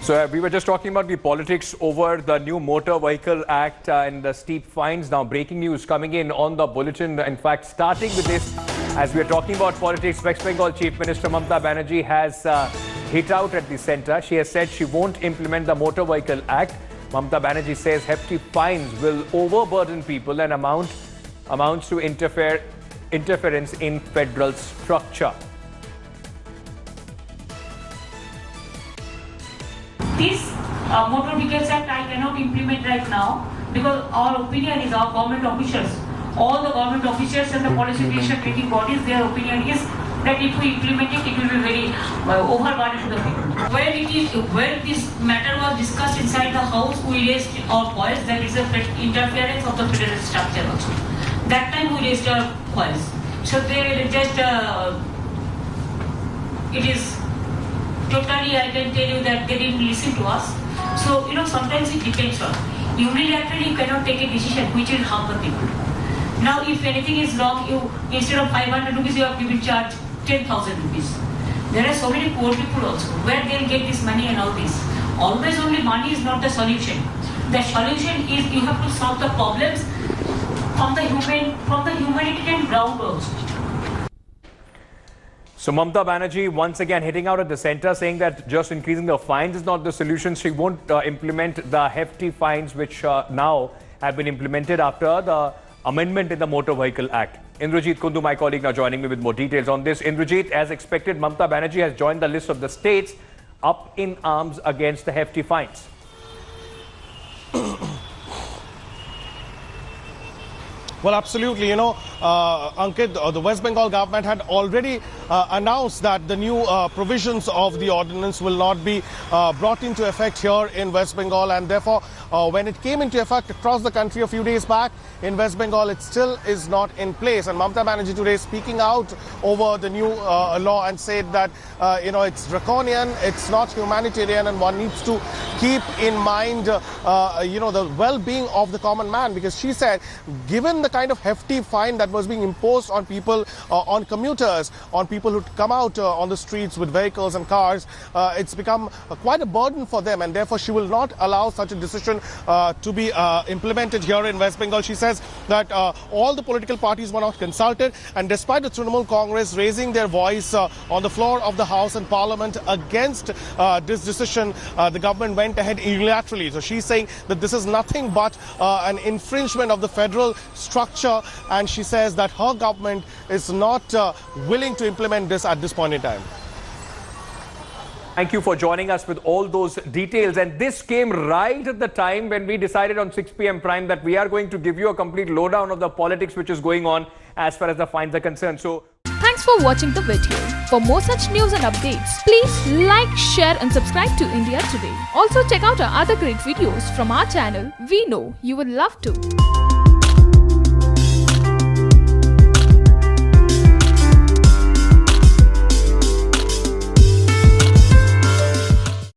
So we were just talking about the politics over the new Motor Vehicle Act and the steep fines. Now breaking news coming in on the bulletin. In fact, starting with this, as we are talking about politics, West Bengal Chief Minister Mamata Banerjee has hit out at the centre. She has said she won't implement the Motor Vehicle Act. Mamata Banerjee says hefty fines will overburden people and amounts to interference in federal structure. This Motor Vehicles Act I cannot implement right now because our opinion is, our government officials, all the government officials and the policy creation bodies, their opinion is that if we implement it, it will be very overburden to the people. Where this matter was discussed inside the House, we raised our voice that is the interference of the federal structure also. That time we raised our voice. So they just, it is totally, I can tell you that they didn't listen to us. So, sometimes it depends on. Unilaterally, you cannot take a decision which will harm the people. Now, if anything is wrong, you instead of 500 rupees, you have to be charged 10,000 rupees. There are so many poor people also. Where they'll get this money and all this? Always only money is not the solution. The solution is you have to solve the problems from the humanitarian ground also. So Mamata Banerjee once again hitting out at the centre, saying that just increasing the fines is not the solution. She won't implement the hefty fines which now have been implemented after the amendment in the Motor Vehicle Act. Indrajit Kundu, my colleague, now joining me with more details on this. Indrajit, as expected, Mamata Banerjee has joined the list of the states up in arms against the hefty fines. Well, absolutely. Ankit, the West Bengal government had already announced that the new provisions of the ordinance will not be brought into effect here in West Bengal. And therefore, when it came into effect across the country a few days back, in West Bengal, it still is not in place. And Mamata Banerjee today speaking out over the new law and said that, it's draconian, it's not humanitarian, and one needs to keep in mind, the well-being of the common man. Because she said, given the kind of hefty fine that was being imposed on people, on commuters, on people who come out on the streets with vehicles and cars, it's become quite a burden for them, and therefore she will not allow such a decision to be implemented here in West Bengal. She says that all the political parties were not consulted, and despite the Trinamool Congress raising their voice on the floor of the House and Parliament against this decision, the government went ahead unilaterally. So she's saying that this is nothing but an infringement of the federal structure, and she says that her government is not willing to implement this at this point in time. Thank you for joining us with all those details. And this came right at the time when we decided on 6 p.m. prime that we are going to give you a complete lowdown of the politics which is going on as far as the fines are concerned. So thanks for watching the video. For more such news and updates, please like, share and subscribe to India Today. Also check out our other great videos from our channel. We know you will love to.